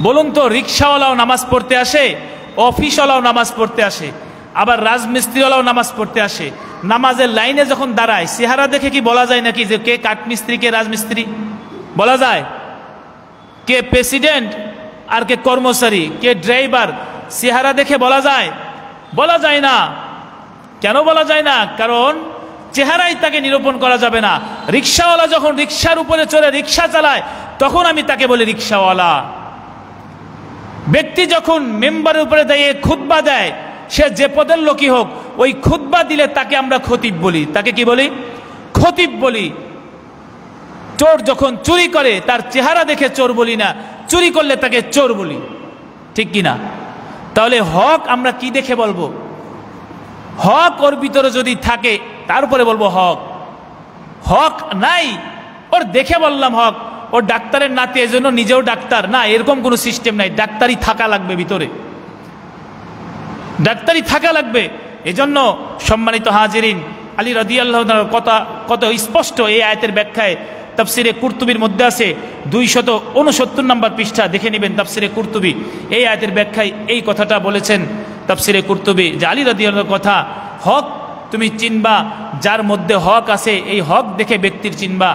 বলুন তো, রিক্সাওয়ালাও নামাজ পড়তে আসে, অফিসওয়ালাও নামাজ পড়তে আসে, আবার রাজমিস্ত্রিওয়ালাও নামাজ পড়তে আসে। নামাজের লাইনে যখন দাঁড়ায় চেহারা দেখে কি বলা যায় নাকি যে কে কাঠমিস্ত্রি কে রাজমিস্ত্রি? বলা যায়? কে প্রেসিডেন্ট আর কে কর্মচারী, কে ড্রাইভার, চেহারা দেখে বলা যায়? বলা যায় না। কেন বলা যায় না? কারণ চেহারাই তাকে নিরূপণ করা যাবে না। রিক্সাওয়ালা যখন রিক্সার উপরে চড়ে রিক্সা চালায় তখন আমি তাকে বলি রিক্সাওয়ালা। ব্যক্তি যখন মেম্বারের উপরে দাঁড়িয়ে খুতবা দেয়, সে যে পদের লোকই হোক, ওই খুতবা দিলে তাকে আমরা খতিব বলি। তাকে কি বলি? খতিব বলি। চোর যখন চুরি করে তার চেহারা দেখে চোর বলি না, চুরি করলে তাকে চোর বলি। ঠিক কিনা? তাহলে হক আমরা কি দেখে বলবো? হক ওর ভিতরে যদি থাকে তারপরে বলবো হক। হক নাই, ওর দেখে বললাম হক। ওর ডাক্তারের নাতি, এজন্য নিজেও ডাক্তার না, এরকম কোনো সিস্টেম নাই। ডাক্তারি থাকা লাগবে ভিতরে, ডাক্তারি থাকা লাগবে। এজন্য সম্মানিত হাজিরিন, আলী রাদিয়াল্লাহু তাআলার কথা কত স্পষ্ট এই আয়াতের ব্যাখ্যায় তাফসিরে কুরতুবির মধ্যে আছে। 269 নম্বর পৃষ্ঠা দেখে নেবেন তাফসিরে কুরতুবি। এই আয়াতের ব্যাখ্যায় এই কথাটা বলেছেন তাফসিরে কুরতুবি যে আলী রাদিয়াল্লাহু কথা, হক তুমি চিনবা যার মধ্যে হক আছে, এই হক দেখে ব্যক্তির চিনবা।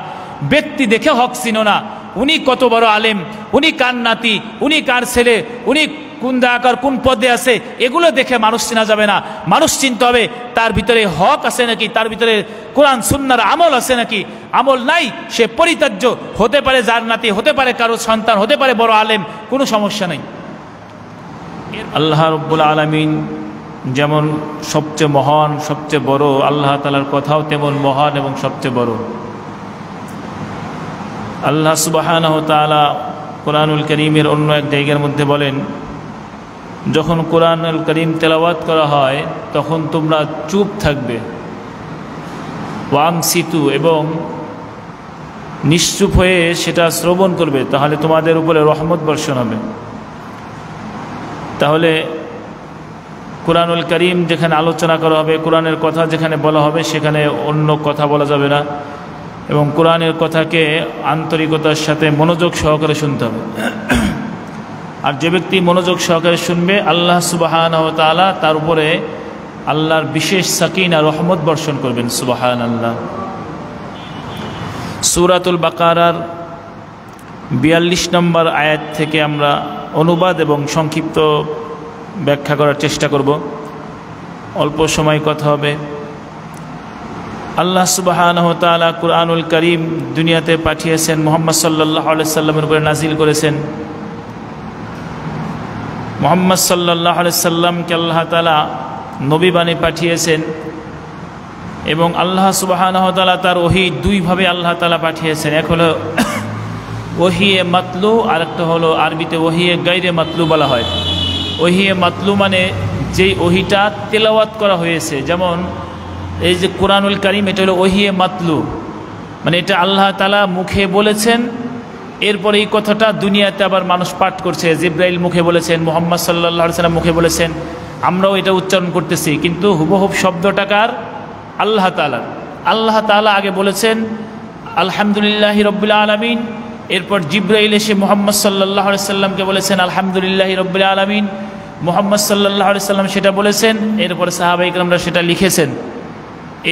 ব্যক্তি দেখে হক চিনো না। উনি কত বড় আলেম, উনি কার নাতি, উনি কার ছেলে, উনি কোন জায়গার কোন পদে আছে, এগুলো দেখে মানুষ চেনা যাবে না। মানুষ চিনতে হবে তার ভিতরে হক আছে নাকি, তার ভিতরে কোরআন সুন্নাহর আমল আছে নাকি। আমল নাই, সে পরিত্যাজ্য। হতে পারে যার নাতি, হতে পারে কারো সন্তান, হতে পারে বড় আলেম, কোনো সমস্যা নেই। আল্লাহ রাব্বুল আলামিন যেমন সবচেয়ে মহান, সবচেয়ে বড়, আল্লাহ তাআলার কথাও তেমন মহান এবং সবচেয়ে বড়। আল্লাহ সুবহানাহু ওয়া তাআলা কোরআনুল কারীমের অন্য এক জায়গার মধ্যে বলেন, যখন কোরআনুল কারীম তেলাওয়াত করা হয় তখন তোমরা চুপ থাকবে, ওয়াংসিতু, এবং নিশ্চুপ হয়ে সেটা শ্রবণ করবে, তাহলে তোমাদের উপরে রহমত বর্ষণ হবে। তাহলে কোরআনুল কারীম যেখানে আলোচনা করা হবে, কোরআনের কথা যেখানে বলা হবে, সেখানে অন্য কথা বলা যাবে না, এবং কোরআনের কথাকে আন্তরিকতার সাথে মনোযোগ সহকারে শুনতে হবে। আর যে ব্যক্তি মনোযোগ সহকারে শুনবে, আল্লাহ সুবহানাহু ওয়া তাআলা তার উপরে আল্লাহর বিশেষ সাকিনা রহমত বর্ষণ করবেন। সুবহানাল্লাহ। সূরাতুল বাকারার 42 নম্বর আয়াত থেকে আমরা অনুবাদ এবং সংক্ষিপ্ত ব্যাখ্যা করার চেষ্টা করব। অল্প সময় কথা হবে। আল্লাহ সুবহানাহু ওয়া তাআলা কুরআনুল কারীম দুনিয়াতে পাঠিয়েছেন, মুহাম্মদ সাল্লাল্লাহু আলাইহি সাল্লামের উপরে নাজিল করেছেন। মুহাম্মদ সাল্লাল্লাহু আলাইহি সাল্লামকে আল্লাহ তাআলা নবী বানিয়ে পাঠিয়েছেন, এবং আল্লাহ সুবহানাহু ওয়া তাআলা তার ওহী দুইভাবে আল্লাহ তাআলা পাঠিয়েছেন। এক হলো ওহিয়ে মাতলু, আর একটা হলো আরবিতে ওহিয়ে গায়রে মাতলু বলা হয়। ওহিয়ে মাতলু মানে যেই ওহিটা তেলাওয়াত করা হয়েছে, যেমন এই যে কোরআনুল কারীম, এটা হলো ওহিয়ে মাতলু, মানে এটা আল্লাহ তাআলা মুখে বলেছেন, এরপরে এই কথাটা দুনিয়াতে আবার মানুষ পাঠ করছে। জিবরাইল মুখে বলেছেন, মুহাম্মদ সাল্লাল্লাহু আলাইহি সাল্লাম মুখে বলেছেন, আমরাও এটা উচ্চারণ করতেছি, কিন্তু হুবহুব শব্দটাকার আল্লাহ তাআলা। আল্লাহ তাআলা আগে বলেছেন আলহামদুলিল্লাহি রাব্বিল আলামিন, এরপর জিবরাইল এসে মুহাম্মদ সাল্লাল্লাহু আলাইহি সাল্লামকে বলেছেন আলহামদুলিল্লাহি রাব্বিল আলামিন। মুহাম্মদ সাল্লাল্লাহু আলাইহি সাল্লাম সেটা বলেছেন, এরপর সাহাবায়ে কেরামরা সেটা লিখেছেন,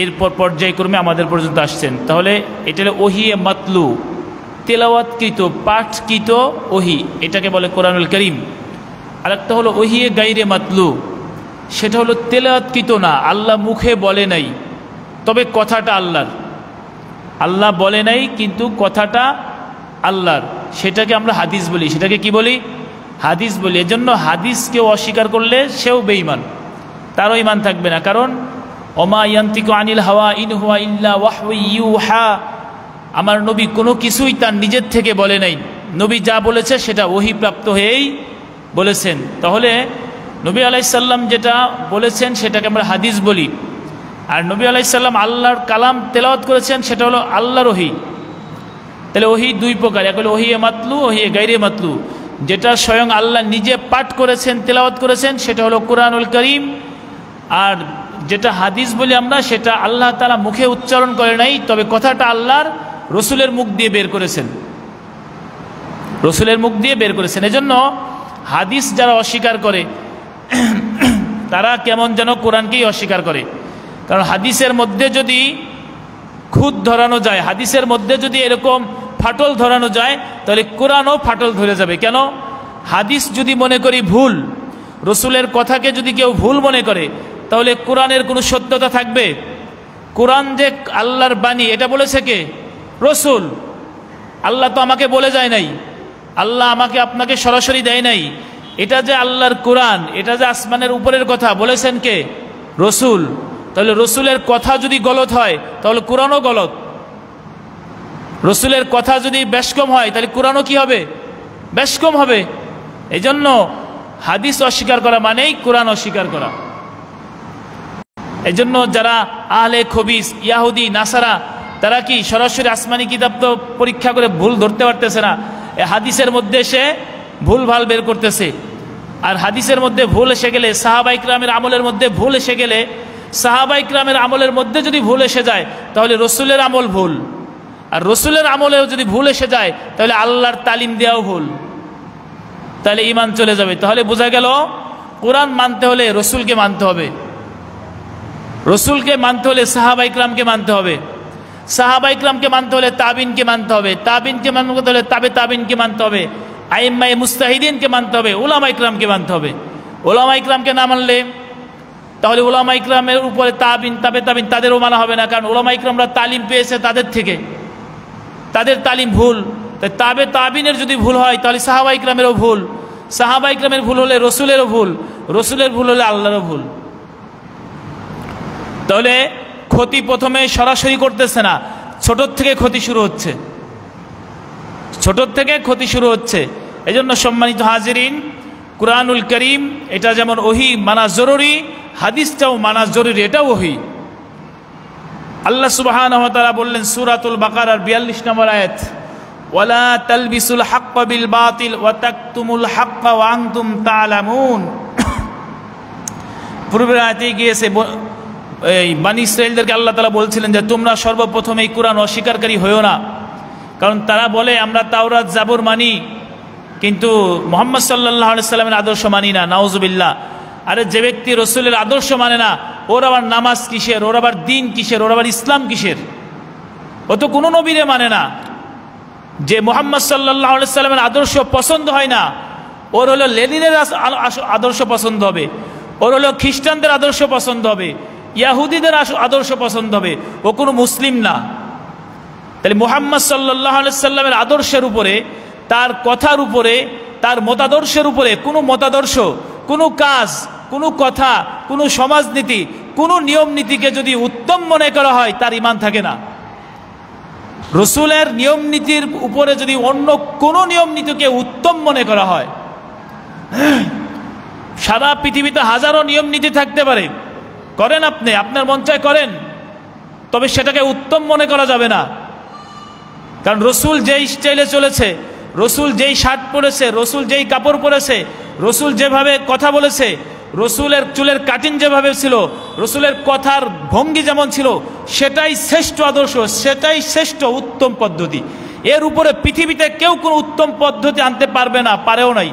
এরপর পর্যায়ক্রমে আমাদের পর্যন্ত আসছেন। তাহলে এটা হলো ওহিয়ে মাতলু, তেলাওয়াতকৃত, পাঠকৃত ওহি, এটাকে বলে কোরআনুল কারীম। আরেকটা হলো ওহিয়ে গায়রে মাতলু, সেটা হলো তেলাওয়াতকৃত না, আল্লাহ মুখে বলে নাই, তবে কথাটা আল্লাহর। আল্লাহ বলে নাই কিন্তু কথাটা আল্লাহর, সেটাকে আমরা হাদিস বলি। সেটাকে কি বলি? হাদিস বলি। এজন্য হাদিসকে অস্বীকার করলে সেও বেঈমান, তারও ঈমান থাকবে না। কারণ ওমা ইয়ান্তিকু আনিল হাওয়া ইন হুয়া ইল্লা ওয়াহয়ু ইউহা, আমার নবী কোনো কিছুই তার নিজের থেকে বলে নাই। নবী যা বলেছে সেটা ওহীপ্রাপ্ত হয়েই বলেছেন। তাহলে নবী আলাইহিস সালাম যেটা বলেছেন সেটাকে আমরা হাদিস বলি। আর নবী আলাইহিস সালাম আল্লাহর কালাম তেলাওয়াত করেছেন, সেটা হলো আল্লাহর ওহী। তাহলে ওহী দুই প্রকার, এক হলো ওহিয়ে মাতলু, ওহিয়ে গায়রে মাতলু। যেটা স্বয়ং আল্লাহ নিজে পাঠ করেছেন, তেলাওয়াত করেছেন, সেটা হলো কোরআনুল কারীম। আর যেটা হাদিস বলি আমরা, সেটা আল্লাহ তাআলা মুখে উচ্চারণ করে নাই, তবে কথাটা আল্লাহর রসুলের মুখ দিয়ে বের করেছেন। রসুলের মুখ দিয়ে বের করেছেন। এজন্য হাদিস যারা অস্বীকার করে তারা কেমন যেন কোরআনকেই অস্বীকার করে। কারণ হাদিসের মধ্যে যদি খুঁত ধরানো যায়, হাদিসের মধ্যে যদি এরকম ফাটল ধরানো যায়, তাহলে কোরআনও ফাটল ধরে যাবে। কেন? হাদিস যদি মনে করি ভুল, রসুলের কথাকে যদি কেউ ভুল মনে করে, তাহলে কোরআনের কোনো সত্যতা থাকবে? কোরআন যে আল্লাহর বাণী, এটা বলেছে কে? রসুল। আল্লাহ তো আমাকে বলে যায় নাই, আল্লাহ আমাকে আপনাকে সরাসরি দেয় নাই। এটা যে আল্লাহর কোরআন, এটা যে আসমানের উপরের কথা, বলেছেন কে? রসুল। তাহলে রসুলের কথা যদি গলত হয়, তাহলে কোরআনও গলত। রসুলের কথা যদি বেশকম হয়, তাহলে কোরআনও কি হবে? বেশকম হবে। এই জন্য হাদিস অস্বীকার করা মানেই কোরআন অস্বীকার করা। এই জন্য যারা আহলে খবিস, ইয়াহুদি, নাসারা, তারা কি সরাসরি আসমানি কিতাব তো পরীক্ষা করে ভুল ধরতে পারতেছে না, হাদিসের মধ্যে সে ভুল ভাল বের করতেছে। আর হাদিসের মধ্যে ভুল এসে গেলে, সাহাবা ইকরামের আমলের মধ্যে ভুল এসে গেলে, সাহাবা ইকরামের আমলের মধ্যে যদি ভুল এসে যায়, তাহলে রসুলের আমল ভুল। আর রসুলের আমলেও যদি ভুল এসে যায়, তাহলে আল্লাহর তালিম দেওয়াও ভুল। তাহলে ঈমান চলে যাবে। তাহলে বোঝা গেল কোরআন মানতে হলে রসুলকে মানতে হবে, রসুলকে মানতে হলে সাহাবা ইকরামকে মানতে হবে, সাহাবা ইকরামকে মানতে হলে তাবিনকে মানতে হবে, তাবিনকে মানতে হলে তাবে তাবিনকে মানতে হবে, আইম্মায়ে মুস্তাহিদিনকে মানতে হবে, উলামা ইকরামকে মানতে হবে। উলামা ইকরামকে না মানলে তাহলে উলামা ইকরামের উপরে তাবিন, তাবে তাবিন, তাদেরও মানা হবে না। কারণ উলামা ইকরামরা তালিম পেয়েছে তাদের থেকে, তাদের তালিম ভুল। তাই তাবে তাবিনের যদি ভুল হয়, তাহলে সাহাবা ইকরামেরও ভুল, সাহাবা ইকরামের ভুল হলে রসুলেরও ভুল, রসুলের ভুল হলে আল্লাহরও ভুল। তাহলে ক্ষতি প্রথমে সরাসরি করতেছে না, ছোটোর থেকে ক্ষতি শুরু হচ্ছে, ছোটোর থেকে ক্ষতি শুরু হচ্ছে। এই জন্য সম্মানিত হাজিরিন, কুরআনুল করিম এটা যেমন ওহী মানা জরুরি, হাদিসটাও মানা জরুরি, এটাও ওহী। আল্লাহ সুবহানাহু ওয়া তাআলা বললেন সূরাতুল বাকারার 42 নম্বর আয়াত, ওয়ালা তালবিসুল হাক্কা বিল বাতিল ওয়া তাকতুমুল হাক্কা ওয়া আনতুম তা'লামুন। পূর্বের আয়াতে গিয়েছে এই বনী ইসরাঈলদেরকে আল্লাহ তাআলা বলছিলেন যে তোমরা সর্বপ্রথম এই কোরআন অস্বীকারী হইও না। কারণ তারা বলে আমরা তাওরাত জাবুর মানি, কিন্তু মুহাম্মদ সাল্লাল্লাহু আলাইহি সাল্লামের আদর্শ মানি না। নাউজুবিল্লাহ। আরে যে ব্যক্তি রসুলের আদর্শ মানে না, ওর আবার নামাজ কিসের, ওর আবার দিন কিসের, ওর আবার ইসলাম কিসের? ও তো কোনো নবীরে মানে না। যে মুহাম্মদ সাল্লাল্লাহু আলাইহি সাল্লামের আদর্শ পছন্দ হয় না, ওর হলো লেনিনের আদর্শ পছন্দ হবে, ওর হলো খ্রিস্টানদের আদর্শ পছন্দ হবে, ইয়াহুদিদের আদর্শ পছন্দ হবে, ও কোনো মুসলিম না। তাহলে মুহাম্মদ সাল্লাল্লাহু আলাইহি সাল্লামের আদর্শের উপরে, তার কথার উপরে, তার মতাদর্শের উপরে কোনো মতাদর্শ, কোনো কাজ, কোনো কথা, কোনো সমাজনীতি, কোনো নিয়ম নীতিকে যদি উত্তম মনে করা হয়, তার ঈমান থাকে না। রসুলের নিয়ম নীতির উপরে যদি অন্য কোনো নিয়ম নীতিকে উত্তম মনে করা হয়, সারা পৃথিবীতে হাজারো নিয়ম নীতি থাকতে পারে, করেন আপনি, আপনার মন চায় করেন, তবে সেটাকে উত্তম মনে করা যাবে না। কারণ রসুল যেই স্টাইলে চলেছে, রসুল যেই শার্ট পরেছে, রসুল যেই কাপড় পরেছে, রসুল যেভাবে কথা বলেছে, রসুলের চুলের কাটিং যেভাবে ছিল, রসুলের কথার ভঙ্গি যেমন ছিল, সেটাই শ্রেষ্ঠ আদর্শ, সেটাই শ্রেষ্ঠ উত্তম পদ্ধতি। এর উপরে পৃথিবীতে কেউ কোনো উত্তম পদ্ধতি আনতে পারবে না, পারেও নাই।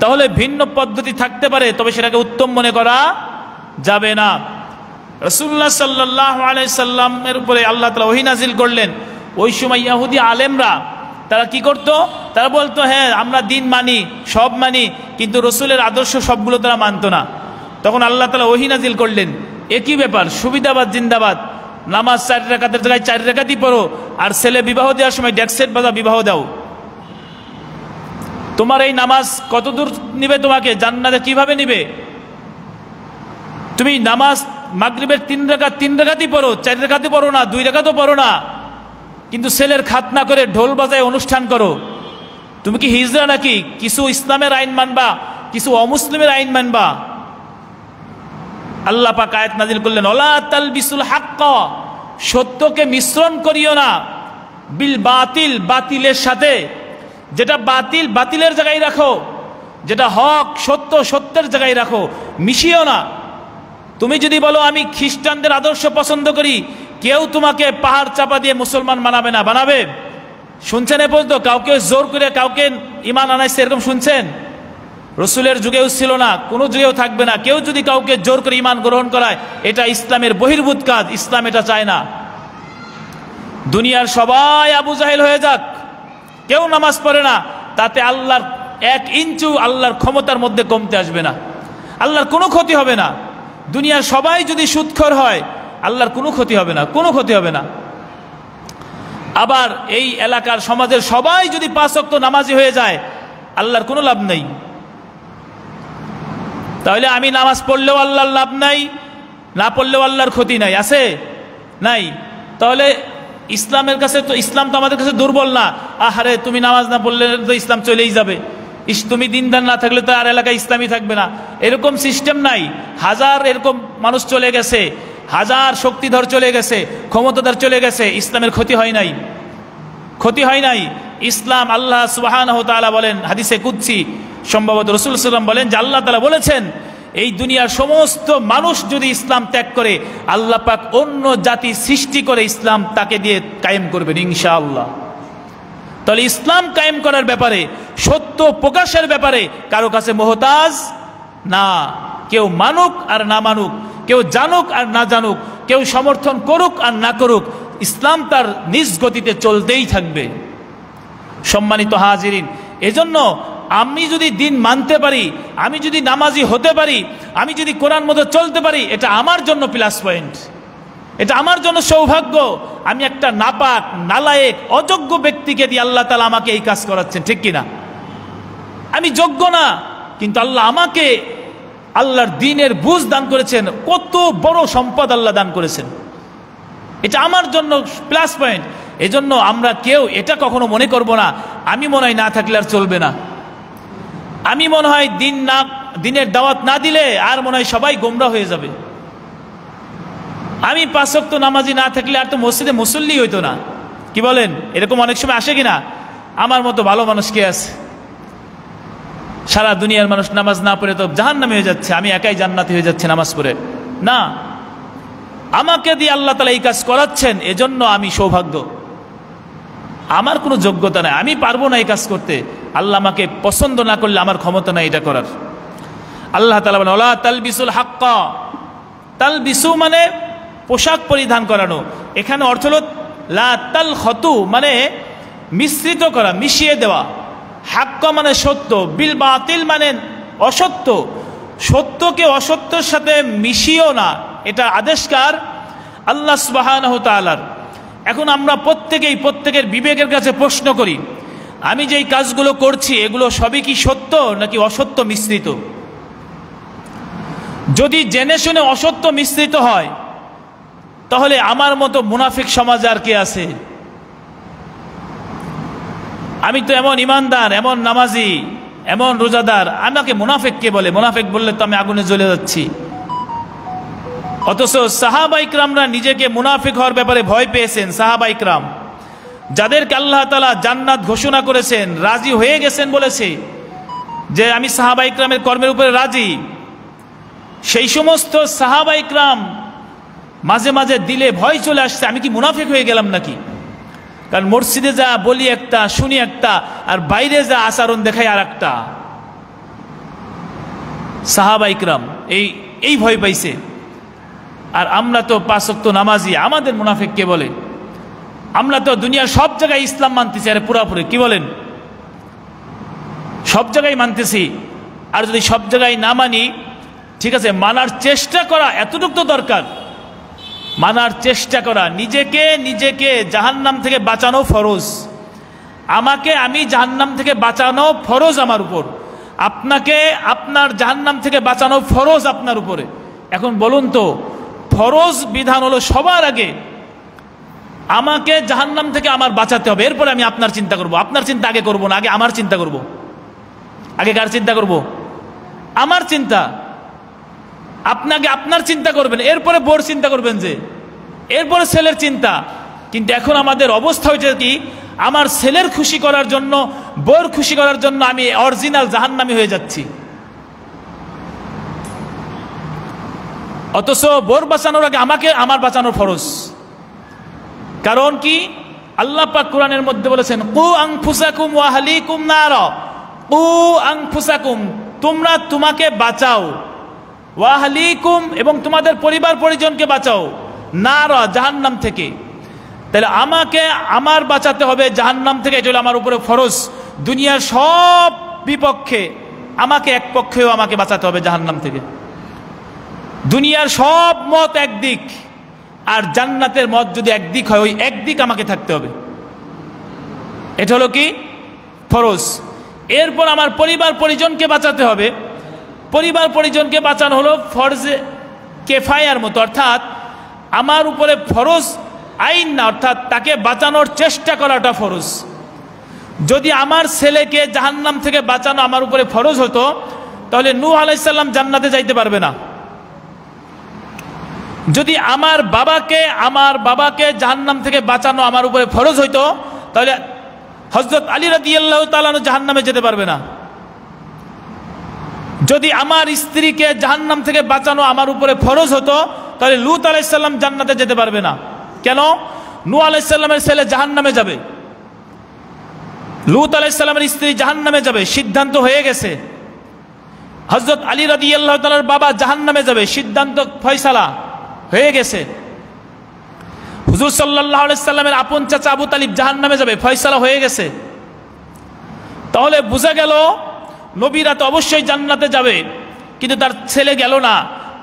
তাহলে ভিন্ন পদ্ধতি থাকতে পারে, তবে সেটাকে উত্তম মনে করা যাবে না। রাসূলুল্লাহ সাল্লাল্লাহু আলাইহি সাল্লামের উপরে আল্লাহ তাআলা ওহী নাজিল করলেন। ওই সময় ইহুদি আলেমরা তারা কি করত? তারা বলতো হ্যাঁ আমরা দিন মানি, সব মানি, কিন্তু রসুলের আদর্শ সবগুলো তারা মানত না। তখন আল্লাহ তাআলা ওহী নাজিল করলেন, একই ব্যাপার, সুবিধাবাদ জিন্দাবাদ, নামাজ 4 রাকাতের জায়গায় 4 রাকাতই পড়ো, আর ছেলে বিবাহ দেওয়ার সময় ডেক্সেট বাজা বিবাহ দাও। তোমার এই নামাজ কতদূর নিবে, তোমাকে জান্নাতে কিভাবে নিবে? তুমি নামাজ মাগরিবের 3 রাকাত 3 রাকাতই পড়ো, 4 রাকাতই পড়ো না, 2 রাকাতও পড়ো না, কিন্তু ছেলের খাতনা করে ঢোল বাজায় অনুষ্ঠান করো। তুমি কি হিজড়া নাকি? কিছু ইসলামের আইন মানবা, কিছু অমুসলিমের আইন মানবা। আল্লাহ পাক আয়াত নাজিল করলেন, ওয়ালা তালবিসুল হাক্কা, সত্যকে মিশ্রণ করিও না, বিল বাতিল, বাতিলের সাথে। যেটা বাতিল বাতিলের জায়গায় রাখো, যেটা হক সত্য সত্যের জায়গায় রাখো, মিশিও না। তুমি যদি বলো আমি খ্রিস্টানদের আদর্শ পছন্দ করি, কেউ তোমাকে পাহাড় চাপা দিয়ে মুসলমান বানাবে না। বানাবে? শুনছেন এ পর্যন্ত কাউকে জোর করে কাউকে ঈমান আনাইছে এরকম শুনছেন? রসুলের যুগেও ছিল না, কোনো যুগেও থাকবে না। কেউ যদি কাউকে জোর করে ঈমান গ্রহণ করায় এটা ইসলামের বহির্ভূত কাজ, ইসলাম এটা চায় না। দুনিয়ার সবাই আবু জাহেল হয়ে যাক, কেউ নামাজ পড়ে না, তাতে আল্লাহর 1 ইঞ্চু আল্লাহর ক্ষমতার মধ্যে কমতে আসবে না, আল্লাহর কোনো ক্ষতি হবে না। দুনিয়ার সবাই যদি সুদখোর হয় আল্লাহর কোনো ক্ষতি হবে না, কোনো ক্ষতি হবে না। আবার এই এলাকার সমাজের সবাই যদি 5 ওয়াক্ত নামাজি হয়ে যায় আল্লাহর কোনো লাভ নেই। তাহলে আমি নামাজ পড়লেও আল্লাহর লাভ নাই, না পড়লেও আল্লাহর ক্ষতি নাই, আছে? নাই। তাহলে ইসলামের কাছে তো, ইসলাম তো আমাদের কাছে দুর্বল না। আহারে তুমি নামাজ না পড়লে তো ইসলাম চলেই যাবে, তুমি দিনদার না থাকলে তো আর এলাকায় ইসলামই থাকবে না, এরকম সিস্টেম নাই। হাজার এরকম মানুষ চলে গেছে, হাজার শক্তিধর চলে গেছে, ক্ষমতাধর চলে গেছে, ইসলামের ক্ষতি হয় নাই, ক্ষতি হয় নাই। ইসলাম, আল্লাহ সুবহানাহু ওয়া তাআলা বলেন হাদিসে কুদসি, সম্ভবত রাসূল সাল্লাল্লাহু আলাইহি ওয়াসাল্লাম বলেন যে আল্লাহ তাআলা বলেছেন এই দুনিয়ার সমস্ত মানুষ যদি ইসলাম ত্যাগ করে আল্লাহ পাক অন্য জাতি সৃষ্টি করে ইসলাম তাকে দিয়ে কায়েম করবেন ইনশাআল্লাহ। তাহলে ইসলাম কায়েম করার ব্যাপারে, সত্য প্রকাশের ব্যাপারে কারো কাছে মুহতাজ না। কেউ মানুক আর না মানুক, কেউ জানুক আর না জানুক, কেউ সমর্থন করুক আর না করুক, ইসলাম তার নিজ গতিতে চলতেই থাকবে। সম্মানিত হাজিরিন, এজন্য আমি যদি দিন মানতে পারি, আমি যদি নামাজি হতে পারি, আমি যদি কোরআন মতো চলতে পারি, এটা আমার জন্য প্লাস পয়েন্ট, এটা আমার জন্য সৌভাগ্য। আমি একটা নাপাক, নালায়েক, অযোগ্য ব্যক্তিকে দিয়ে আল্লাহ তাআলা আমাকে এই কাজ করাচ্ছেন, ঠিক কিনা? আমি যোগ্য না, কিন্তু আল্লাহ আমাকে আল্লাহর দ্বীনের বুঝ দান করেছেন, কত বড় সম্পদ আল্লাহ দান করেছেন, এটা আমার জন্য প্লাস পয়েন্ট। এজন্য আমরা কেউ এটা কখনো মনে করব না আমি মনে হয় না থাকলে আর চলবে না, আমি মনে হয় দিনের দাওয়াত না দিলে আর মনে হয় সবাই গোমরা হয়ে যাবে, আমি 5 ওয়াক্ত নামাজি না থাকলে আর তো মসজিদে মুসল্লি হইতো না। কি বলেন? এরকম অনেক সময় আসে কিনা? আমার মতো ভালো মানুষ কে আছে? সারা দুনিয়ার মানুষ নামাজ না পড়ে তো জাহান্নামে হয়ে যাচ্ছে, আমি একাই জান্নাতি হয়ে যাচ্ছে নামাজ পড়ে। না, আমাকে দিয়ে আল্লাহ তাআলা এই কাজ করাচ্ছেন, এজন্য আমি সৌভাগ্য। আমার কোনো যোগ্যতা নাই, আমি পারবো না এই কাজ করতে, আল্লাহ আমাকে পছন্দ না করলে আমার ক্ষমতা নাই এটা করার। আল্লাহ তাআলা বলেন ওয়ালা তালবিসুল হাক্কা, তালবিসু মানে পোশাক পরিধান করানো, এখানে অর্থ হলো লা তালখতু মানে মিশ্রিত করা, মিশিয়ে দেওয়া। হাক্কা মানে সত্য, বিল বাতিল মানে অসত্য, সত্যকে অসত্যের সাথে মিশিও না, এটা আদেশকার আল্লাহ সুবহানাহু ওয়া তাআলার। এখন আমরা প্রত্যেকের বিবেকের কাছে প্রশ্ন করি, আমি যেই কাজগুলো করছি এগুলো সবই কি সত্য নাকি অসত্য মিশ্রিত? যদি জেনে শুনে অসত্য মিশ্রিত হয় তাহলে আমার মতো মুনাফিক সমাজ আর কে আছে? আমি তো এমন ইমানদার, এমন নামাজি, এমন রোজাদার, আমাকে মুনাফিক কে বলে? মুনাফিক বললে তো আমি আগুনে জ্বলে যাচ্ছি। অথচ সাহাবা ইকরামরা নিজেকে মুনাফিক হওয়ার ব্যাপারে ভয় পেয়েছেন। সাহাবা ইকরাম যাদেরকে আল্লাহ তাআলা জান্নাত ঘোষণা করেছেন, রাজি হয়ে গেছেন, বলেছে যে আমি সাহাবা ইকরামের কর্মের উপরে রাজি, সেই সমস্ত সাহাবা ইকরাম মাঝে মাঝে দিলে ভয় চলে আসছে, আমি কি মুনাফিক হয়ে গেলাম নাকি? কারণ মসজিদে যা বলি একটা, শুনি একটা, আর বাইরে যা আচরণ দেখাই আর একটা। সাহাবা ইকরাম এই ভয় পাইছে। আর আমরা তো 5 ওয়াক্ত নামাজি, আমাদের মুনাফিক কে বলে? আমরা তো দুনিয়ার সব জায়গায় ইসলাম মানতেছি, আরে পুরাপুরি, কি বলেন? সব জায়গায় মানতেছি। আর যদি সব জায়গায় না মানি, ঠিক আছে, মানার চেষ্টা করা এতটুকু তো দরকার, মানার চেষ্টা করা। নিজেকে জাহান্নাম থেকে বাঁচানো ফরজ, আমি জাহান্নাম থেকে বাঁচানো ফরজ আমার উপর, আপনাকে আপনার জাহান্নাম থেকে বাঁচানো ফরজ আপনার উপরে। এখন বলুন তো, ফরজ বিধান হলো সবার আগে আমাকে জাহান্নাম থেকে আমার বাঁচাতে হবে, এরপরে আমি আপনার চিন্তা করব। আপনার চিন্তা আগে করব না, আগে আমার চিন্তা করব। আগে কার চিন্তা করব? আমার চিন্তা। আপনাকে আপনার চিন্তা করবেন, এরপরে বোর চিন্তা করবেন, যে এরপরে ছেলের চিন্তা। কিন্তু এখন আমাদের অবস্থা হয়েছে কি, আমার ছেলের খুশি করার জন্য, বোর খুশি করার জন্য আমি অরিজিনাল জাহান্নামী হয়ে যাচ্ছি। অথচ বোর বাঁচানোর আগে আমাকে আমার বাঁচানোর ফরজ। কারণ কি? আল্লাহ পাক কোরআনের মধ্যে বলেছেন, কু আনফুসাকুম ওয়া আহলিকুম নারা, কু আনফুসাকুম, তোমরা তোমাকে বাঁচাও, ওয়া আহলিকুম, এবং তোমাদের পরিবার পরিজনকে বাঁচাও, নারা, জাহান্নাম থেকে। তাহলে আমাকে আমার বাঁচাতে হবে জাহান্নাম থেকে, এটা হলো আমার উপরে ফরজ। দুনিয়ার সব বিপক্ষে আমাকে এক পক্ষেও আমাকে বাঁচাতে হবে জাহান্নাম থেকে। দুনিয়ার সব মত একদিক, আর জান্নাতের মত যদি একদিক হয়, ওই একদিক আমাকে থাকতে হবে। এটা হলো কি ফরজ। এরপর আমার পরিবার পরিজনকে বাঁচাতে হবে। পরিবার পরিজনকে বাঁচানো হলো ফরজে কেফায়ার মতো, অর্থাৎ আমার উপরে ফরজ আইন না, অর্থাৎ তাকে বাঁচানোর চেষ্টা করাটা ফরজ। যদি আমার ছেলেকে জাহান্নাম থেকে বাঁচানো আমার উপরে ফরজ হতো, তাহলে নূহ আলাইহিস সালাম জান্নাতে যাইতে পারবে না। যদি আমার বাবাকে জাহান্নাম থেকে বাঁচানো আমার উপরে ফরজ হইতো, তাহলে হযরত আলী রাদিয়াল্লাহু তাআলা আনহু জাহান্নামে যেতে পারবে না। যদি আমার স্ত্রীকে জাহান্নাম থেকে বাঁচানো আমার উপরে ফরজ হতো, তাহলে লূত আলাইহিস সালাম জান্নাতে যেতে পারবে না। কেন? নূহ আলাইহিস সালামের ছেলে জাহান্নামে যাবে, লূত আলাইহিস সালামের স্ত্রী জাহান্নামে যাবে, সিদ্ধান্ত হয়ে গেছে। হযরত আলী রাদিয়াল্লাহু তাআলার বাবা জাহান্নামে যাবে, সিদ্ধান্ত ফয়সালা হয়ে গেছে। হুজুর সাল্লাল্লাহু আলাইহি সাল্লামের আপন চাচা আবু তালিব জাহান্নামে যাবে, ফয়সালা হয়ে গেছে। তাহলে বোঝা গেল নবীরা তো অবশ্যই জান্নাতে যাবে, কিন্তু তার ছেলে গেল না।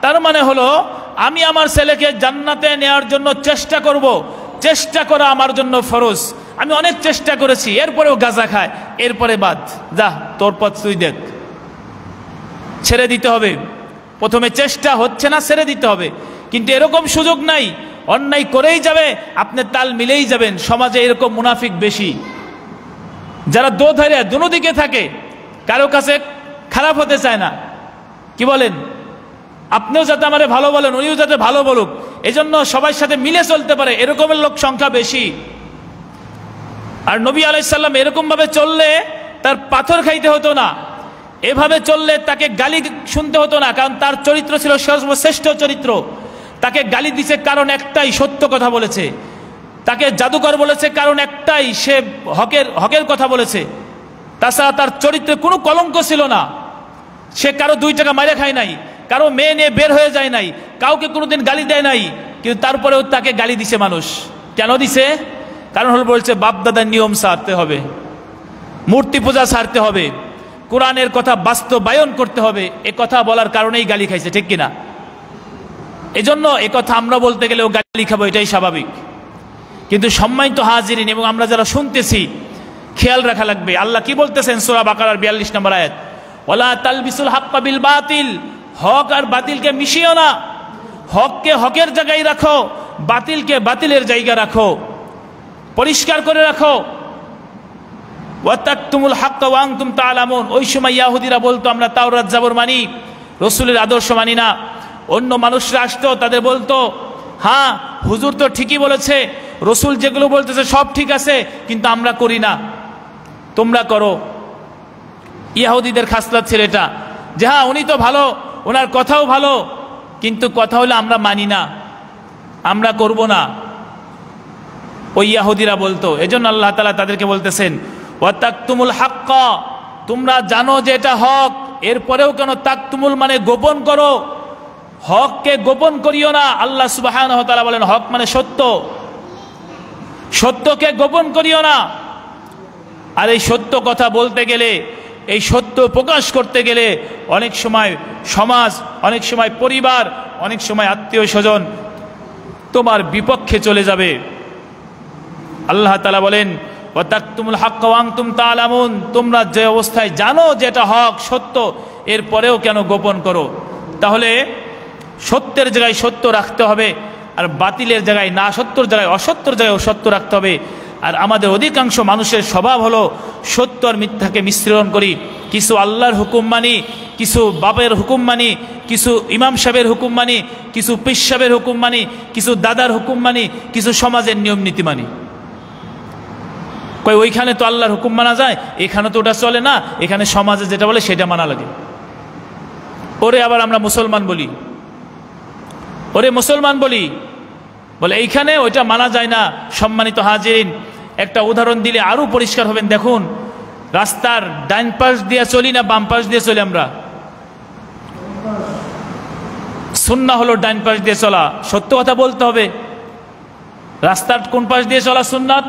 তার মানে হলো আমি আমার ছেলেকে জান্নাতে নেওয়ার জন্য চেষ্টা করব, চেষ্টা করা আমার জন্য ফরজ। আমি অনেক চেষ্টা করেছি, এরপরেও গাঁজা খায়, এরপরে বাদ, যা তোর পথ তুই দেখ, ছেড়ে দিতে হবে। প্রথমে চেষ্টা হচ্ছে না, ছেড়ে দিতে হবে। কিন্তু এরকম সুযোগ নাই, অন্যায় করেই যাবে, আপনি তাল মিলেই যাবেন। সমাজে এরকম মুনাফিক বেশি, যারা দোধারে দুদিকে থাকে, কারো কাছে খারাপ হতে চায় না। কি বলেন? আপনিও যাতে আমারে ভালো বলেন, উনিও যাতে ভালো বলুক, এজন্য সবার সাথে মিলে চলতে পারে, এরকমের লোক সংখ্যা বেশি। আর নবী আলাইহিস সালাম এরকম ভাবে চললে তার পাথর খাইতে হতো না, এভাবে চললে তাকে গালি শুনতে হতো না, কারণ তার চরিত্র ছিল সর্বশ্রেষ্ঠ চরিত্র। তাকে গালি দিছে কারণ একটাই, সত্য কথা বলেছে। তাকে জাদুকর বলেছে কারণ একটাই, সে হকের কথা বলেছে। তাছাড়া তার চরিত্রে কোনো কলঙ্ক ছিল না। সে কারো 2 টাকা মাইরে খায় নাই, কারো মেয়ে নিয়ে বের হয়ে যায় নাই, কাউকে কোনোদিন গালি দেয় নাই। কিন্তু তারপরেও তাকে গালি দিছে মানুষ। কেন দিছে? কারণ হলো বলছে বাপদাদার নিয়ম ছাড়তে হবে, মূর্তি পূজা ছাড়তে হবে, কোরআনের কথা বাস্তবায়ন করতে হবে। এ কথা বলার কারণেই গালি খাইছে, ঠিক কিনা? এজন্য এ কথা আমরা বলতে গেলেও গালি খাবো, এটাই স্বাভাবিক। কিন্তু সম্মানিত হাজিরিন এবং আমরা যারা শুনতেছি, খেয়াল রাখা লাগবে আল্লাহ কি বলতেছেন সূরা বাকারার 42 নম্বর আয়াত, ওয়ালা তালবিসুল হাক্কা বিল বাতিল, হক আর বাতিলকে মিশিও না। হককে হকের জায়গায় রাখো, বাতিলকে বাতিলের জায়গা রাখো, পরিষ্কার করে রাখো। ওয়াতাকতুমুল হাক্কা ওয়া আনতুম তাআলামুন। ওই সময় ইহুদিরা বলতো আমরা তাওরাত জাবর মানি, রাসূলের আদর্শ মানি না। অন্য মানুষরা আসতো, তাদের বলতো হ্যাঁ হুজুর তো ঠিকই বলেছে, রাসূল যেগুলো বলতেছে সব ঠিক আছে, কিন্তু আমরা করি না, তোমরা করো। ইহুদিদের খাসলত ছিল এটা, যে হ্যাঁ উনি তো ভালো, ওনার কথাও ভালো, কিন্তু কথা হলো আমরা মানি না, আমরা করব না। ওই ইহুদিরা বলতো। এজন্য আল্লাহ তাআলা তাদেরকে বলতেছেন ওয়াতাকতুমুল হাক্কা, তোমরা জানো যে এটা হক, এরপরেও কেন তাকতুমুল মানে গোপন করো, হককে গোপন করিও না। আল্লাহ সুবহানাহু ওয়া তাআলা বলেন হক মানে সত্য, সত্যকে গোপন করিও না। আর এই সত্য কথা বলতে গেলে, এই সত্য প্রকাশ করতে গেলে অনেক সময় সমাজ, অনেক সময় পরিবার, অনেক সময় আত্মীয় স্বজন তোমার বিপক্ষে চলে যাবে। আল্লাহ তাআলা বলেন ওয়াতাকতুমুল হাক্কা ওয়া আনতুম তাআলামুন, তোমরা যে অবস্থায় জানো যে এটা হক সত্য, এরপরেও কেন গোপন করো? তাহলে সত্যের জায়গায় সত্য রাখতে হবে, আর বাতিলের জায়গায় না, সত্যর জায়গায় অসত্যর জায়গায় সত্য রাখতে হবে। আর আমাদের অধিকাংশ মানুষের স্বভাব হলো সত্য আর মিথ্যাকে মিশ্রণ করি। কিছু আল্লাহর হুকুম মানি, কিছু বাপের হুকুম মানি, কিছু ইমাম সাহেবের হুকুম মানি, কিছু পীর সাহেবের হুকুম মানি, কিছু দাদার হুকুম মানি, কিছু সমাজের নিয়ম নীতি মানি। কই ওইখানে তো আল্লাহর হুকুম মানা যায়, এখানে তো ওটা চলে না, এখানে সমাজে যেটা বলে সেটা মানা লাগে। ওরে আবার আমরা মুসলমান বলি, ওরে মুসলমান বলি, বলে এইখানে ওইটা মানা যায় না। সম্মানিত হাজিরিন, একটা উদাহরণ দিলে আরও পরিষ্কার হবেন। দেখুন, রাস্তার ডান পাশ দিয়ে চলি না বাম পাশ দিয়ে চলি আমরা? সুন্নাহ হলো ডান পাশ দিয়ে চলা। সত্য কথা বলতে হবে। রাস্তার কোন পাশ দিয়ে চলা সুন্নাত?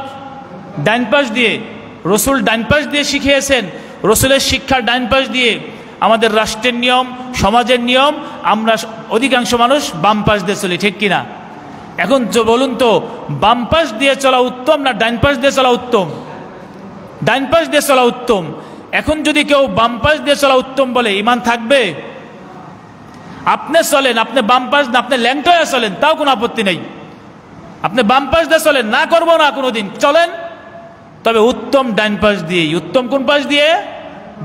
ডান পাশ দিয়ে। রসুল ডান পাশ দিয়ে শিখিয়েছেন। রসুলের শিক্ষার ডান পাশ দিয়ে। আমাদের রাষ্ট্রের নিয়ম, সমাজের নিয়ম, আমরা অধিকাংশ মানুষ বাম পাশ দিয়ে চলি, ঠিক কিনা? এখন বলুন তো, বাম পাশ দিয়ে চলা উত্তম না ডান পাশ দিয়ে চলা উত্তম? ডান পাশ দিয়ে চলা উত্তম। এখন যদি কেউ বাম পাশ দিয়ে চলা উত্তম বলে, ঈমান থাকবে? আপনি চলেন, আপনি বাম পাশ না, আপনি ল্যাংটায় চলেন, তাও কোনো আপত্তি নেই। আপনি বাম পাশ দিয়ে চলেন, না করবো না কোনোদিন, চলেন, তবে উত্তম ডান পাশ দিয়ে। উত্তম কোন পাশ দিয়ে?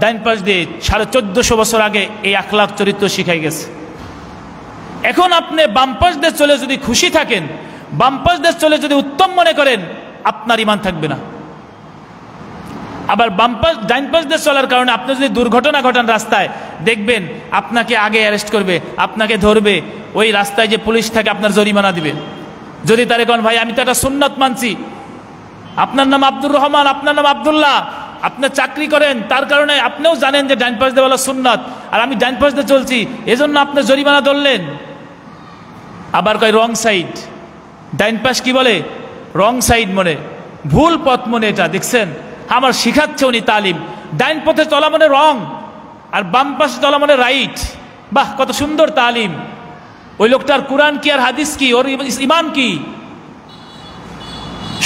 ডান পাশ দিয়ে। 1450 বছর আগে এই আখলাক চরিত্র শিখাই গেছে। এখন আপনি বাম পাশ দিয়ে চলে যদি খুশি থাকেন, বাম পাশ দিয়ে চলে যদি উত্তম মনে করেন, আপনার ঈমান থাকবে না। আবার বাম পাশ ডান পাশ দিয়ে চলার কারণে আপনি যদি দুর্ঘটনা ঘটান রাস্তায়, দেখবেন আপনাকে আগে অ্যারেস্ট করবে, আপনাকে ধরবে। ওই রাস্তায় যে পুলিশ থাকে আপনার জরিমানা দিবে। যদি তারে কোন ভাই আমি তো একটা সুন্নত মানছি, আপনার নাম আব্দুর রহমান, আপনার নাম আব্দুল্লাহ, আপনি চাকরি করেন, তার কারণে আপনিও জানেন যে ডান পাশ দিয়ে বলা সুন্নত, আর আমি ডান পাশ দিয়ে চলছি, এজন্য আপনি জরিমানা ধরলেন। আবার কয় রং সাইড। ডান পাশ কি বলে? রং সাইড মনে, ভুল পথ মনে। এটা দেখছেন, আমার শিখাচ্ছে উনি তালিম। ডাইন পথে চলা মানে রং, আর বাম পাশে চলা মানে রাইট। বাহ, কত সুন্দর তালিম! ওই লোকটার কোরআন কি আর হাদিস কি, ওর ইমান কি?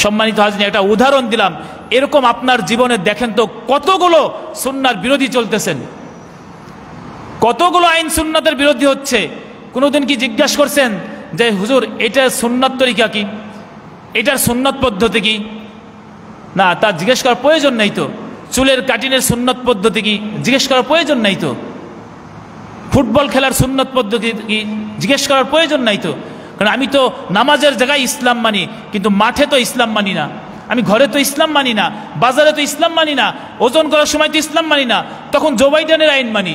সম্মানিত হাজরিন, একটা উদাহরণ দিলাম। এরকম আপনার জীবনে দেখেন তো কতগুলো সুন্নাহর বিরোধী চলতেছেন, কতগুলো আইন সুন্নাতের বিরোধী হচ্ছে। কোনোদিন কি জিজ্ঞাসা করছেন যে হুজুর এটা সুন্নাত তরিকা কি, এটার সুন্নত পদ্ধতি কি? না, তা জিজ্ঞেস করার প্রয়োজন নেই তো। চুলের কাটিনের সুন্নত পদ্ধতি কি, জিজ্ঞেস করার প্রয়োজন নাই তো। ফুটবল খেলার সুন্নত পদ্ধতি কি, জিজ্ঞেস করার প্রয়োজন নাই তো। কারণ আমি তো নামাজের জায়গায় ইসলাম মানি, কিন্তু মাঠে তো ইসলাম মানি না। আমি ঘরে তো ইসলাম মানি না, বাজারে তো ইসলাম মানি না, ওজন করার সময় তো ইসলাম মানি না, তখন জো বাইডেনের আইন মানি।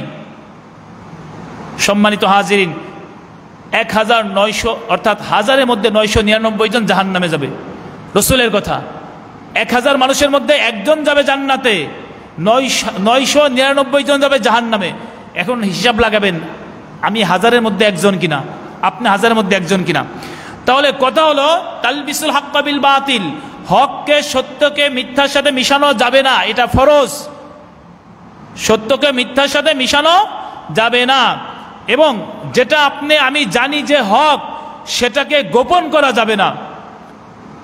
সম্মানিত হাজিরিন, 1900 অর্থাৎ হাজারের মধ্যে 999 জন জাহান্নামে যাবে। রসুলের কথা। 1000 মানুষের মধ্যে একজন যাবে জান্নাতে, 999 জন যাবে জাহান্নামে। এখন হিসাব লাগাবেন, আমি হাজারের মধ্যে একজন কিনা, আপনি হাজারের মধ্যে একজন কিনা। তাহলে কথা হলো তালবিসুল হক বিল বাতিল, হককে সত্যকে মিথ্যার সাথে মিশানো যাবে না, এটা ফরজ। সত্যকে মিথ্যার সাথে মিশানো যাবে না। এবং যেটা আপনি আমি জানি যে হক, সেটাকে গোপন করা যাবে না।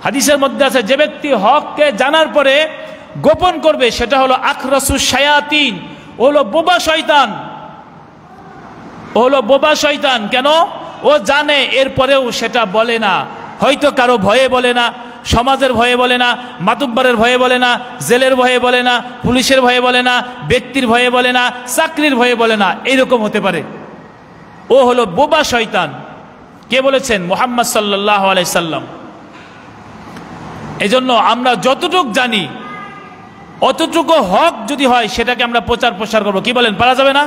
হাদিসের মধ্যে আছে, যে ব্যক্তি হককে জানার পরে গোপন করবে, সেটা হলো আখরাসুশ শায়াতিন, হলো বোবা শয়তান। হলো বোবা শয়তান। কেন? ও জানে, এরপরেও সেটা বলে না। হয়তো কারো ভয়ে বলে না, সমাজের ভয়ে বলে না, মাতুব্বারের ভয়ে বলে না, জেলের ভয়ে বলে না, পুলিশের ভয়ে বলে না, ব্যক্তির ভয়ে বলে না, চাকরির ভয়ে বলে না, এইরকম হতে পারে। ও হলো বোবা শয়তান। কে বলেছেন? মুহাম্মদ সাল্লাল্লাহু আলাইহি সাল্লাম। এজন্য আমরা যতটুকু জানি অতটুকু হক যদি হয়, সেটাকে আমরা প্রচার প্রসার করবো। কি বলেন, পারা যাবে না?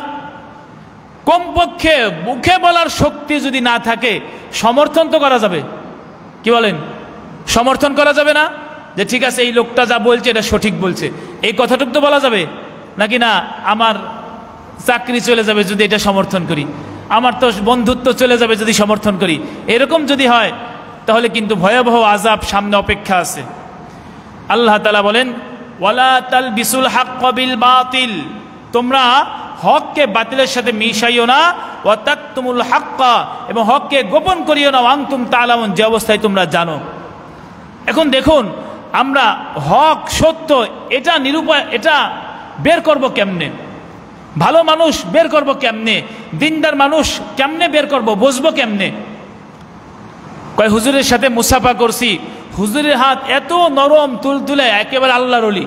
কমপক্ষে মুখে বলার শক্তি যদি না থাকে, সমর্থন তো করা যাবে। কি বলেন? সমর্থন করা যাবে না? যে ঠিক আছে, এই লোকটা যা বলছে এটা সঠিক বলছে, এই কথাটুকু তো বলা যাবে নাকি? না, আমার চাকরি চলে যাবে যদি এটা সমর্থন করি, আমার তো বন্ধুত্ব চলে যাবে যদি সমর্থন করি। এরকম যদি হয়, তাহলে কিন্তু ভয়াবহ আযাব সামনে অপেক্ষা আছে। আল্লাহ তাআলা বলেন, ওয়ালা তালবিসুল হক বিল বাতিল, তোমরা হককে বাতিলের সাথে মিশাইও না, ওয়া তাকতুমুল হক, এবং হককে গোপন করিও না, আনতুম তাআলামুন, যে অবস্থায় তোমরা জানো। এখন দেখুন, আমরা হক সত্য এটা এটা বের করব কেমনে? ভালো মানুষ বের করব কেমনে? দিনদার মানুষ কেমনে বের করব, বুঝবো কেমনে? কয় হুজুরের সাথে মুসাফা করছি, হুজুরের হাত এত নরম তুলতুলে, একেবারে আল্লাহর ওলি।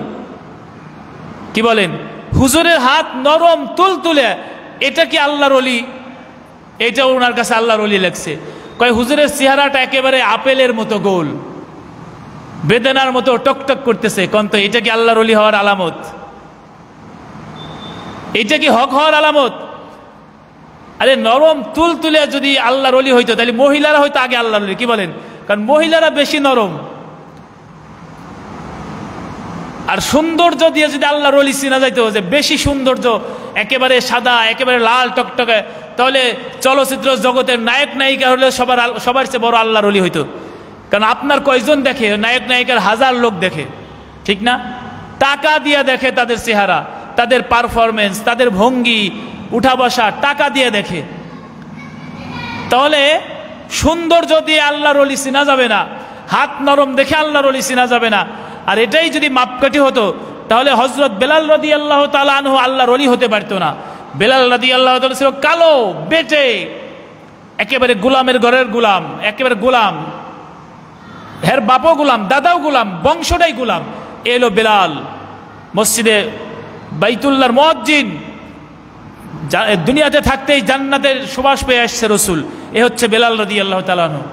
কি বলেন? হুজুরের হাত নরম তুলতুলে, এটা কি আল্লাহর ওলি? এটা ওনার কাছে আল্লাহর ওলি লাগছে। কয় হুজুরের চেহারাটা একেবারে আপেলের মতো গোল, বেদানার মতো টকটক করতেছে। কন্ত এটা কি আল্লাহর ওলি হওয়ার আলামত? এটা কি হক হওয়ার আলামত? আরে নরম তুলতুলে যদি আল্লাহর ওলি হইতো, তাহলে মহিলারা হয়তো আগে আল্লাহর ওলি। কি বলেন? কারণ মহিলারা বেশি নরম। আর সৌন্দর্য দিয়ে যদি আল্লাহর ওলি চিনা যাইতো, যে বেশি সৌন্দর্য, একেবারে সাদা, একেবারে লাল টকটকে, তাহলে চলচ্চিত্র জগতের নায়ক নায়িকা হলে সবার চেয়ে বড় আল্লাহর ওলি হইতো। কারণ আপনার কয়জন দেখে? নায়ক নায়িকার হাজার লোক দেখে, ঠিক না? টাকা দিয়ে দেখে তাদের চেহারা, তাদের পারফরমেন্স, তাদের ভঙ্গি, উঠা বসা, টাকা দিয়ে দেখে। তাহলে সৌন্দর্য দিয়ে আল্লাহর ওলি চিনা যাবে না, হাত নরম দেখে আল্লাহর ওলি চিনা যাবে না। আর এটাই যদি মাপকাঠি হতো, তাহলে হযরত বেলাল রাদিয়াল্লাহু তাআলা আনহু আল্লাহর ওলি হতে পারতো না। বেলাল রাদিয়াল্লাহু তাআলা ছিল কালো, বেটে, একেবারে গোলামের ঘরের গোলাম, একেবারে গোলাম, হের বাপও গোলাম, দাদাও গোলাম, বংশটাই গোলাম। এলো বেলাল, মসজিদে বাইতুল্লাহর মুয়াজ্জিন, দুনিয়াতে থাকতেই জান্নাতের সুবাস পেয়ে আসছে রসুল। এ হচ্ছে বেলাল রাদিয়াল্লাহু তাআলা আনহু।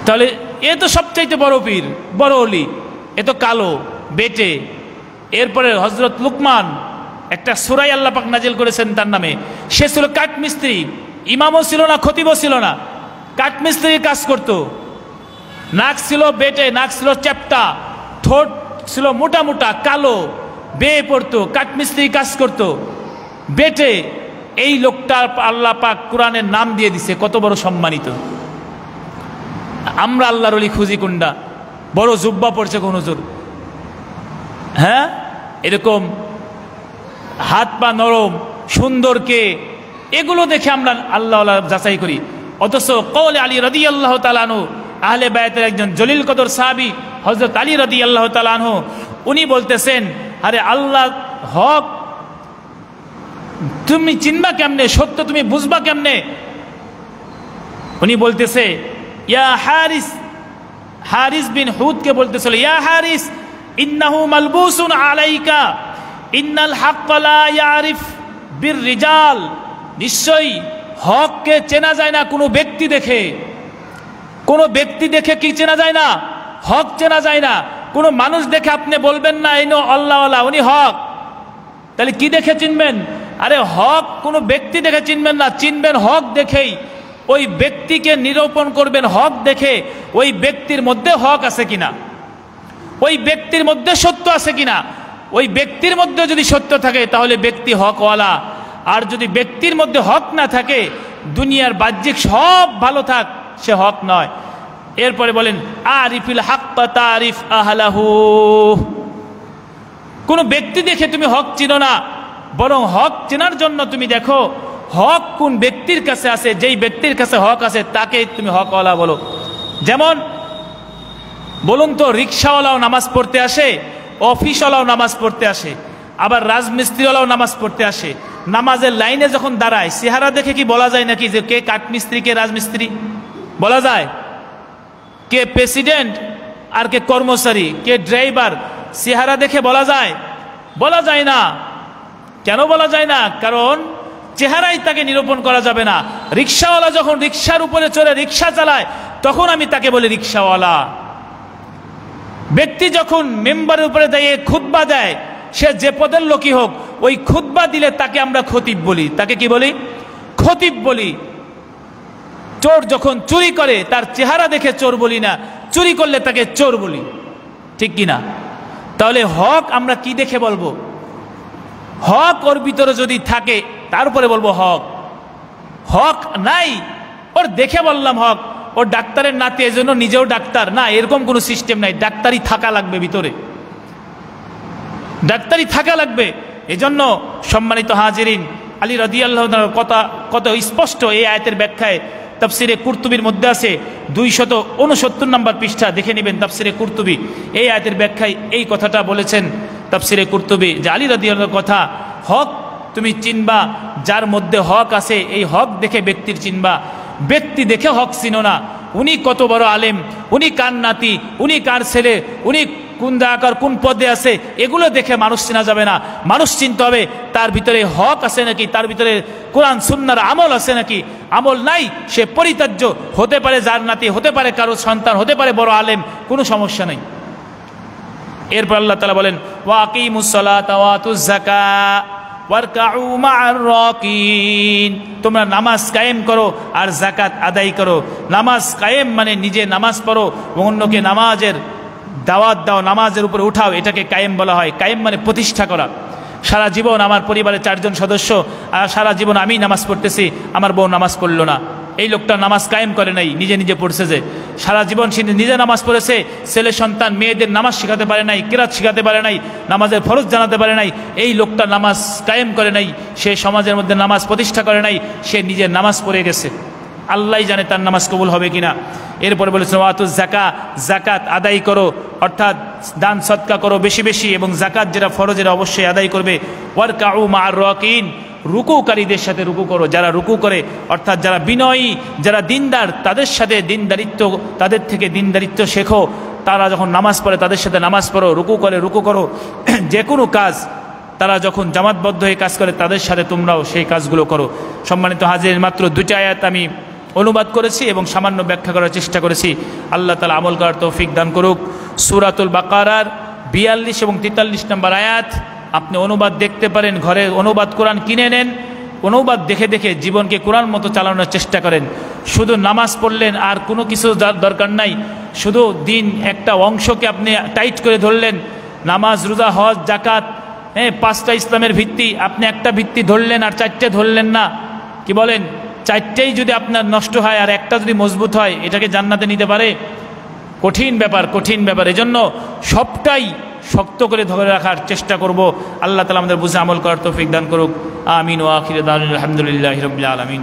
তাহলে এ তো সবচাইতে বড় পীর, বড় ওলি, এ তো কালো, বেটে। এরপরে হযরত লুকমান, একটা সূরা আল্লাহ পাক নাজিল করেছেন তার নামে। সে ছিল কাঠমিস্ত্রি, ইমামও ছিল না, খতিবও ছিল না, কাঠমিস্ত্রির কাজ করত। নাক ছিল বেটে, নাক ছিল চ্যাপ্টা, ঠোঁট ছিল মোটা মোটা, কালো, বেয়ে পড়তো, কাঠমিস্ত্রির কাজ করত, বেটে। এই লোকটা আল্লাহ পাক কোরআনের নাম দিয়ে দিছে, কত বড় সম্মানিত। আমরা আল্লাহর ওলি খুঁজি কোনটা? বড় জুব্বা পড়ছে কোন হুজুর, হ্যাঁ, এরকম হাত পা নরম, সুন্দরকে, এগুলো দেখে আমরা আল্লাহ যাচাই করি। অথচ কওলে আলী রাদিয়াল্লাহু তাআলা আনহু, আহলে বায়তের একজন জলিল কদর সাহাবী হযরত আলী রাদিয়াল্লাহু তাআলা আনহু, উনি বলতেছেন, আরে আল্লাহ হক তুমি চিনবা কেমনে, সত্য তুমি বুঝবা কেমনে? উনি বলতেছে, ইয়া হারিস, হারিস বিন হুদকে বলতেছিল, ইয়া হারিস ইন্নাহু মালবুসুন আলাইকা ইন্নাল হাক্ক লা ইয়ারিফ বির রিজাল। নিশ্চয়ই হককে চেনা যায় না কোনো ব্যক্তি দেখে। কোনো ব্যক্তি দেখে কি চেনা যায় না? হক চেনা যায় না। কোনো মানুষ দেখে আপনি বলবেন না এই নো আল্লাহওয়ালা, উনি হক। তাহলে কি দেখে চিনবেন? আরে হক কোনো ব্যক্তি দেখে চিনবেন না, চিনবেন হক দেখেই। ওই ব্যক্তিকে নিরূপণ করবেন হক দেখে, ওই ব্যক্তির মধ্যে হক আছে কিনা, ওই ব্যক্তির মধ্যে সত্য আছে কিনা। ওই ব্যক্তির মধ্যে যদি সত্য থাকে তাহলে ব্যক্তি হকওয়ালা, আর যদি ব্যক্তির মধ্যে হক না থাকে, দুনিয়ার বাহ্যিক সব ভালো থাক, সে হক নয়। এরপরে বলেন, আরিফিল হাক্কা তারিফ আহলাহু। কোনো ব্যক্তি দেখে তুমি হক চিনো না, বরং হক চেনার জন্য তুমি দেখো হক কোন ব্যক্তির কাছে আছে। যেই ব্যক্তির কাছে হক আছে তাকে তুমি হকওয়ালা বলো। যেমন বলুন তো, রিক্সাওয়ালাও নামাজ পড়তে আসে, অফিসওয়ালাও নামাজ পড়তে আসে, আবার রাজমিস্ত্রিওয়ালাও নামাজ পড়তে আসে। নামাজের লাইনে যখন দাঁড়ায়, চেহারা দেখে কি বলা যায় নাকি যে কে কাঠমিস্ত্রি কে রাজমিস্ত্রি? বলা যায়? কে প্রেসিডেন্ট আর কে কর্মচারী, কে ড্রাইভার, চেহারা দেখে বলা যায়? বলা যায় না। কেন বলা যায় না? কারণ চেহারাই তাকে নিরূপণ করা যাবে না। রিক্সাওয়ালা যখন রিক্সার উপরে চড়ে রিক্সা চালায়, তখন আমি তাকে বলি রিক্সাওয়ালা। ব্যক্তি যখন মেম্বারের উপরে দাঁড়িয়ে খুতবা দেয়, সে যে পদের লোকই হোক, ওই খুতবা দিলে তাকে আমরা খতিব বলি। তাকে কি বলি? খতিব বলি। চোর যখন চুরি করে, তার চেহারা দেখে চোর বলি না, চুরি করলে তাকে চোর বলি, ঠিক কিনা? তাহলে হক আমরা কি দেখে বলবো? হক ওর ভিতরে যদি থাকে তারপরে বলবো হক। হক নাই, ওর দেখে বললাম হক। ওর ডাক্তারের নাতি, এজন্য নিজেও ডাক্তার না, এরকম কোনো সিস্টেম নাই। ডাক্তারি থাকা লাগবে ভিতরে, ডাক্তারি থাকা লাগবে। এজন্য সম্মানিত হাজিরিন, আলী রাদিয়াল্লাহু তাআলার কথা কত স্পষ্ট এই আয়াতের ব্যাখ্যায় তাফসিরে কুরতুবির মধ্যে আছে। 269 নম্বর পৃষ্ঠা দেখে নেবেন তাফসিরে কুরতুবি। এই আয়াতের ব্যাখ্যায় এই কথাটা বলেছেন তাফসিরে কুরতুবি, যে আলী রাদিয়াল্লাহু কথা, হক তুমি চিনবা যার মধ্যে হক আছে, এই হক দেখে ব্যক্তির চিনবা। ব্যক্তি দেখে হক চিনো না। উনি কত বড় আলেম, উনি কার নাতি, উনি কার ছেলে, উনি কোন জায়গার কোন পদে আছে, এগুলো দেখে মানুষ চেনা যাবে না। মানুষ চিনতে হবে তার ভিতরে হক আছে নাকি, তার ভিতরে কোরআন সুন্নাহর আমল আছে নাকি। আমল নাই, সে পরিত্যাজ্য। হতে পারে যার নাতি, হতে পারে কারো সন্তান, হতে পারে বড় আলেম, কোনো সমস্যা নেই। এরপর আল্লাহ তাআলা বলেন, ওয়া আকিমুস সালাতা ওয়া আতুজ যাকাত ওয়ারকাউ মা'আর রাকিন। তোমরা নামাজ কায়েম করো আর যাকাত আদায় করো। নামাজ কায়েম মানে নিজে নামাজ পড়ো এবং অন্যকে নামাজের দাওয়াত দাও, নামাজের উপরে উঠাও, এটাকে কায়েম বলা হয়। কায়েম মানে প্রতিষ্ঠা করা। সারা জীবন আমার পরিবারে 4 জন সদস্য, আর সারা জীবন আমি নামাজ পড়তেছি, আমার বউ নামাজ পড়লো না, এই লোকটা নামাজ কায়েম করে নাই, নিজে নিজে পড়ছে। যে সারা জীবন সে নিজে নামাজ পড়েছে, ছেলে সন্তান মেয়েদের নামাজ শেখাতে পারে নাই, কিরাত শেখাতে পারে নাই, নামাজের ফরজ জানাতে পারে নাই, এই লোকটা নামাজ কায়েম করে নাই, সে সমাজের মধ্যে নামাজ প্রতিষ্ঠা করে নাই, সে নিজের নামাজ পড়ে গেছে। আল্লাহ জানে তার নামাজ কবুল হবে কিনা। এরপরে বলেছেন ওয়াতুজ যাকা, জাকাত আদায় করো, অর্থাৎ দান সদকা করো বেশি বেশি, এবং জাকাত যেটা ফরজ এরা অবশ্যই আদায় করবে। ওয়ারকাউ মা'আর রাকিন, রুকুকারীদের সাথে রুকু করো, যারা রুকু করে, অর্থাৎ যারা বিনয়ী, যারা দিনদার, তাদের সাথে দিনদারিত্ব, তাদের থেকে দিনদারিত্ব শেখো। তারা যখন নামাজ পড়ে তাদের সাথে নামাজ পড়ো, রুকু করে রুকু করো। যে কোনো কাজ তারা যখন জামাতবদ্ধ হয়ে কাজ করে তাদের সাথে তোমরাও সেই কাজগুলো করো। সম্মানিত হাজির, মাত্র 2টি আয়াত আমি অনুবাদ করেছি এবং সামান্য ব্যাখ্যা করার চেষ্টা করেছি। আল্লাহ তাআলা আমল করার তৌফিক দান করুক। সূরাতুল বাকারার 42 এবং 43 নম্বর আয়াত আপনি অনুবাদ দেখতে পারেন, ঘরে অনুবাদ কোরআন কিনে নেন, অনুবাদ দেখে দেখে জীবনকে কোরআন মতো চালানোর চেষ্টা করেন। শুধু নামাজ পড়লেন আর কোনো কিছু দরকার নাই, শুধু দিন একটা অংশকে আপনি টাইট করে ধরলেন, নামাজ রোজা হজ জাকাত, 5টা ইসলামের ভিত্তি, আপনি একটা ভিত্তি ধরলেন আর 4টে ধরলেন না। কি বলেন? 4টেই যদি আপনার নষ্ট হয় আর একটা যদি মজবুত হয়, এটাকে জান্নাতে নিতে পারে? কঠিন ব্যাপার, কঠিন ব্যাপার। এজন্য সবটাই শক্ত করে ধরে রাখার চেষ্টা করব। আল্লাহ তাআলা আমাদের বুঝে আমল করার তৌফিক দান করুক। আমিন ওয়া আখিরু দাওয়ানা আলহামদুলিল্লাহি রাব্বিল আলামিন।